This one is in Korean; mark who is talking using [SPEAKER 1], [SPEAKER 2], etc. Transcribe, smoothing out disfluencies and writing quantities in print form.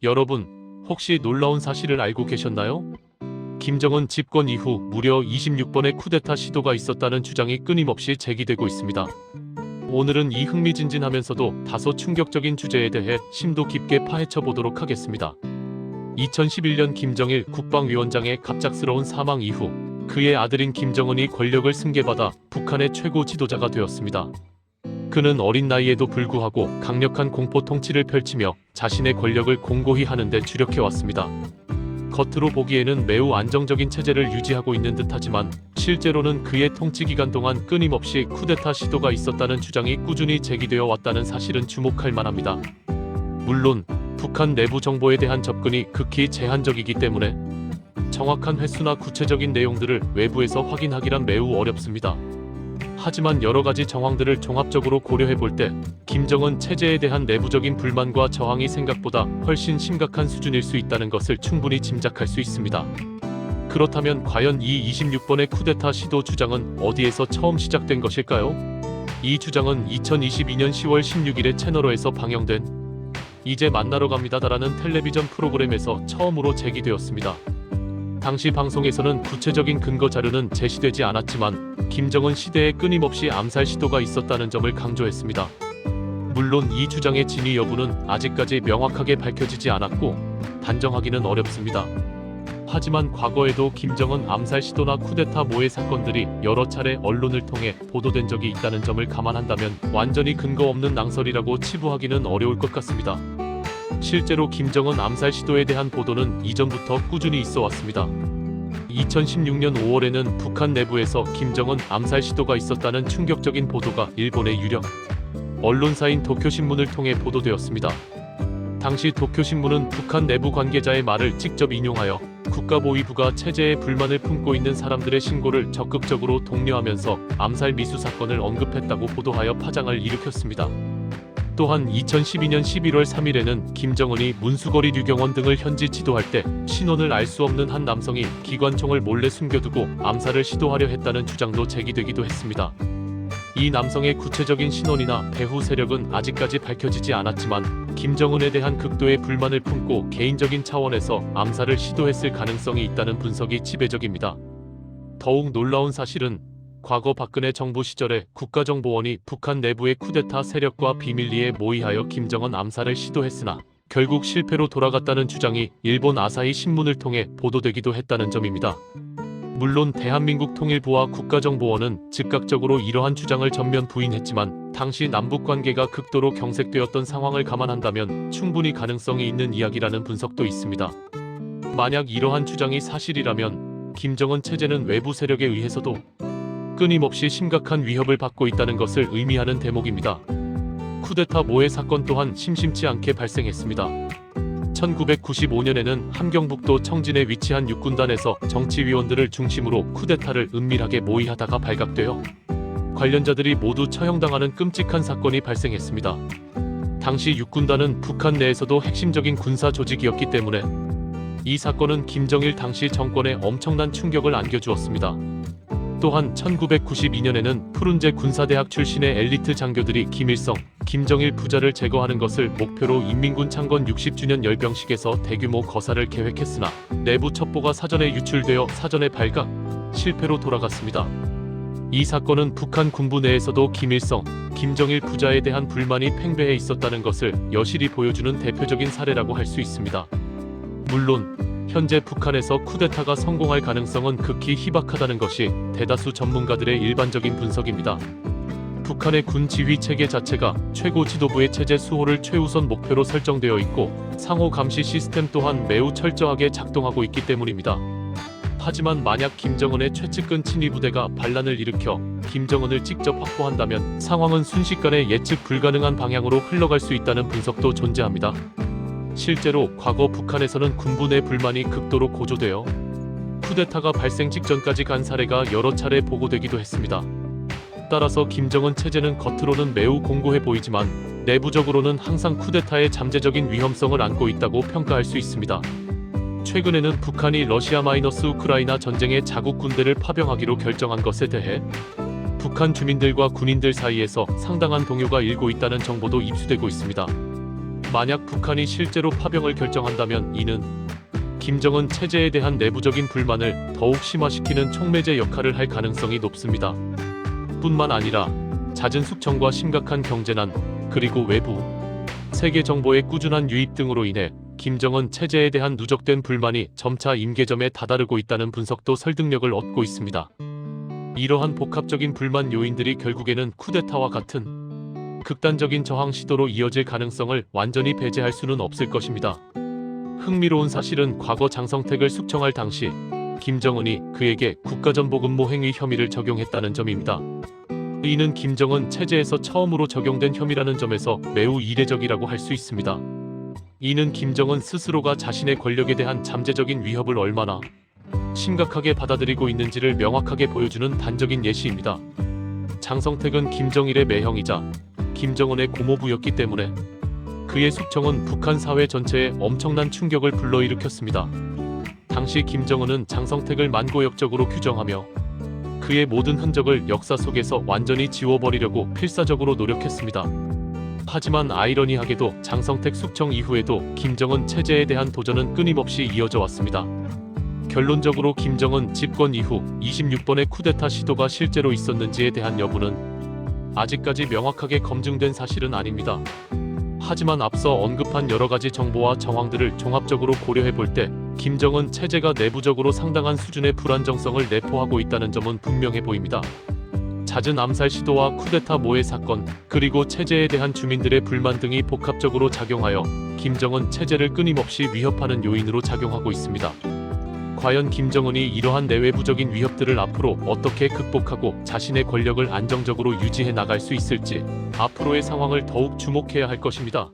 [SPEAKER 1] 여러분, 혹시 놀라운 사실을 알고 계셨나요? 김정은 집권 이후 무려 26번의 쿠데타 시도가 있었다는 주장이 끊임없이 제기되고 있습니다. 오늘은 이 흥미진진하면서도 다소 충격적인 주제에 대해 심도 깊게 파헤쳐 보도록 하겠습니다. 2011년 김정일 국방위원장의 갑작스러운 사망 이후 그의 아들인 김정은이 권력을 승계받아 북한의 최고 지도자가 되었습니다. 그는 어린 나이에도 불구하고 강력한 공포 통치를 펼치며 자신의 권력을 공고히 하는 데 주력해왔습니다. 겉으로 보기에는 매우 안정적인 체제를 유지하고 있는 듯하지만 실제로는 그의 통치 기간 동안 끊임없이 쿠데타 시도가 있었다는 주장이 꾸준히 제기되어 왔다는 사실은 주목할 만합니다. 물론 북한 내부 정보에 대한 접근이 극히 제한적이기 때문에 정확한 횟수나 구체적인 내용들을 외부에서 확인하기란 매우 어렵습니다. 하지만 여러가지 정황들을 종합적으로 고려해볼 때 김정은 체제에 대한 내부적인 불만과 저항이 생각보다 훨씬 심각한 수준일 수 있다는 것을 충분히 짐작할 수 있습니다. 그렇다면 과연 이 26번의 쿠데타 시도 주장은 어디에서 처음 시작된 것일까요? 이 주장은 2022년 10월 16일에 채널5에서 방영된 이제 만나러 갑니다라는 텔레비전 프로그램에서 처음으로 제기되었습니다. 당시 방송에서는 구체적인 근거 자료는 제시되지 않았지만 김정은 시대에 끊임없이 암살 시도가 있었다는 점을 강조했습니다. 물론 이 주장의 진위 여부는 아직까지 명확하게 밝혀지지 않았고 단정하기는 어렵습니다. 하지만 과거에도 김정은 암살 시도나 쿠데타 모의 사건들이 여러 차례 언론을 통해 보도된 적이 있다는 점을 감안한다면 완전히 근거 없는 낭설이라고 치부하기는 어려울 것 같습니다. 실제로 김정은 암살 시도에 대한 보도는 이전부터 꾸준히 있어 왔습니다. 2016년 5월에는 북한 내부에서 김정은 암살 시도가 있었다는 충격적인 보도가 일본의 유력 언론사인 도쿄신문을 통해 보도되었습니다. 당시 도쿄신문은 북한 내부 관계자의 말을 직접 인용하여 국가보위부가 체제에 불만을 품고 있는 사람들의 신고를 적극적으로 독려하면서 암살 미수 사건을 언급했다고 보도하여 파장을 일으켰습니다. 또한 2012년 11월 3일에는 김정은이 문수거리 류경원 등을 현지 지도할 때 신원을 알 수 없는 한 남성이 기관총을 몰래 숨겨두고 암살을 시도하려 했다는 주장도 제기되기도 했습니다. 이 남성의 구체적인 신원이나 배후 세력은 아직까지 밝혀지지 않았지만 김정은에 대한 극도의 불만을 품고 개인적인 차원에서 암살을 시도했을 가능성이 있다는 분석이 지배적입니다. 더욱 놀라운 사실은 과거 박근혜 정부 시절에 국가정보원이 북한 내부의 쿠데타 세력과 비밀리에 모의하여 김정은 암살을 시도했으나 결국 실패로 돌아갔다는 주장이 일본 아사히 신문을 통해 보도되기도 했다는 점입니다. 물론 대한민국 통일부와 국가정보원은 즉각적으로 이러한 주장을 전면 부인했지만 당시 남북관계가 극도로 경색되었던 상황을 감안한다면 충분히 가능성이 있는 이야기라는 분석도 있습니다. 만약 이러한 주장이 사실이라면 김정은 체제는 외부 세력에 의해서도 끊임없이 심각한 위협을 받고 있다는 것을 의미하는 대목입니다. 쿠데타 모의 사건 또한 심심치 않게 발생했습니다. 1995년에는 함경북도 청진에 위치한 육군단에서 정치위원들을 중심으로 쿠데타를 은밀하게 모의하다가 발각되어 관련자들이 모두 처형당하는 끔찍한 사건이 발생했습니다. 당시 육군단은 북한 내에서도 핵심적인 군사 조직이었기 때문에 이 사건은 김정일 당시 정권에 엄청난 충격을 안겨주었습니다. 또한 1992년에는 푸른제 군사대학 출신의 엘리트 장교들이 김일성, 김정일 부자를 제거하는 것을 목표로 인민군 창건 60주년 열병식에서 대규모 거사를 계획했으나 내부 첩보가 사전에 유출되어 사전에 발각, 실패로 돌아갔습니다. 이 사건은 북한 군부 내에서도 김일성, 김정일 부자에 대한 불만이 팽배해 있었다는 것을 여실히 보여주는 대표적인 사례라고 할 수 있습니다. 물론 현재 북한에서 쿠데타가 성공할 가능성은 극히 희박하다는 것이 대다수 전문가들의 일반적인 분석입니다. 북한의 군 지휘 체계 자체가 최고 지도부의 체제 수호를 최우선 목표로 설정되어 있고 상호 감시 시스템 또한 매우 철저하게 작동하고 있기 때문입니다. 하지만 만약 김정은의 최측근 친위 부대가 반란을 일으켜 김정은을 직접 확보한다면 상황은 순식간에 예측 불가능한 방향으로 흘러갈 수 있다는 분석도 존재합니다. 실제로 과거 북한에서는 군부 내 불만이 극도로 고조되어 쿠데타가 발생 직전까지 간 사례가 여러 차례 보고되기도 했습니다. 따라서 김정은 체제는 겉으로는 매우 공고해 보이지만 내부적으로는 항상 쿠데타의 잠재적인 위험성을 안고 있다고 평가할 수 있습니다. 최근에는 북한이 러시아-우크라이나 전쟁에 자국 군대를 파병하기로 결정한 것에 대해 북한 주민들과 군인들 사이에서 상당한 동요가 일고 있다는 정보도 입수되고 있습니다. 만약 북한이 실제로 파병을 결정한다면 이는 김정은 체제에 대한 내부적인 불만을 더욱 심화시키는 촉매제 역할을 할 가능성이 높습니다. 뿐만 아니라 잦은 숙청과 심각한 경제난, 그리고 외부 세계 정보의 꾸준한 유입 등으로 인해 김정은 체제에 대한 누적된 불만이 점차 임계점에 다다르고 있다는 분석도 설득력을 얻고 있습니다. 이러한 복합적인 불만 요인들이 결국에는 쿠데타와 같은 극단적인 저항 시도로 이어질 가능성을 완전히 배제할 수는 없을 것입니다. 흥미로운 사실은 과거 장성택을 숙청할 당시 김정은이 그에게 국가전복음모 행위 혐의를 적용했다는 점입니다. 이는 김정은 체제에서 처음으로 적용된 혐의라는 점에서 매우 이례적이라고 할 수 있습니다. 이는 김정은 스스로가 자신의 권력에 대한 잠재적인 위협을 얼마나 심각하게 받아들이고 있는지를 명확하게 보여주는 단적인 예시입니다. 장성택은 김정일의 매형이자 김정은의 고모부였기 때문에 그의 숙청은 북한 사회 전체에 엄청난 충격을 불러일으켰습니다. 당시 김정은은 장성택을 만고역적으로 규정하며 그의 모든 흔적을 역사 속에서 완전히 지워버리려고 필사적으로 노력했습니다. 하지만 아이러니하게도 장성택 숙청 이후에도 김정은 체제에 대한 도전은 끊임없이 이어져 왔습니다. 결론적으로 김정은 집권 이후 26번의 쿠데타 시도가 실제로 있었는지에 대한 여부는 아직까지 명확하게 검증된 사실은 아닙니다. 하지만 앞서 언급한 여러가지 정보와 정황들을 종합적으로 고려해볼 때 김정은 체제가 내부적으로 상당한 수준의 불안정성을 내포하고 있다는 점은 분명해 보입니다. 잦은 암살 시도와 쿠데타 모해 사건, 그리고 체제에 대한 주민들의 불만 등이 복합적으로 작용하여 김정은 체제를 끊임없이 위협하는 요인으로 작용하고 있습니다. 과연 김정은이 이러한 내외부적인 위협들을 앞으로 어떻게 극복하고 자신의 권력을 안정적으로 유지해 나갈 수 있을지 앞으로의 상황을 더욱 주목해야 할 것입니다.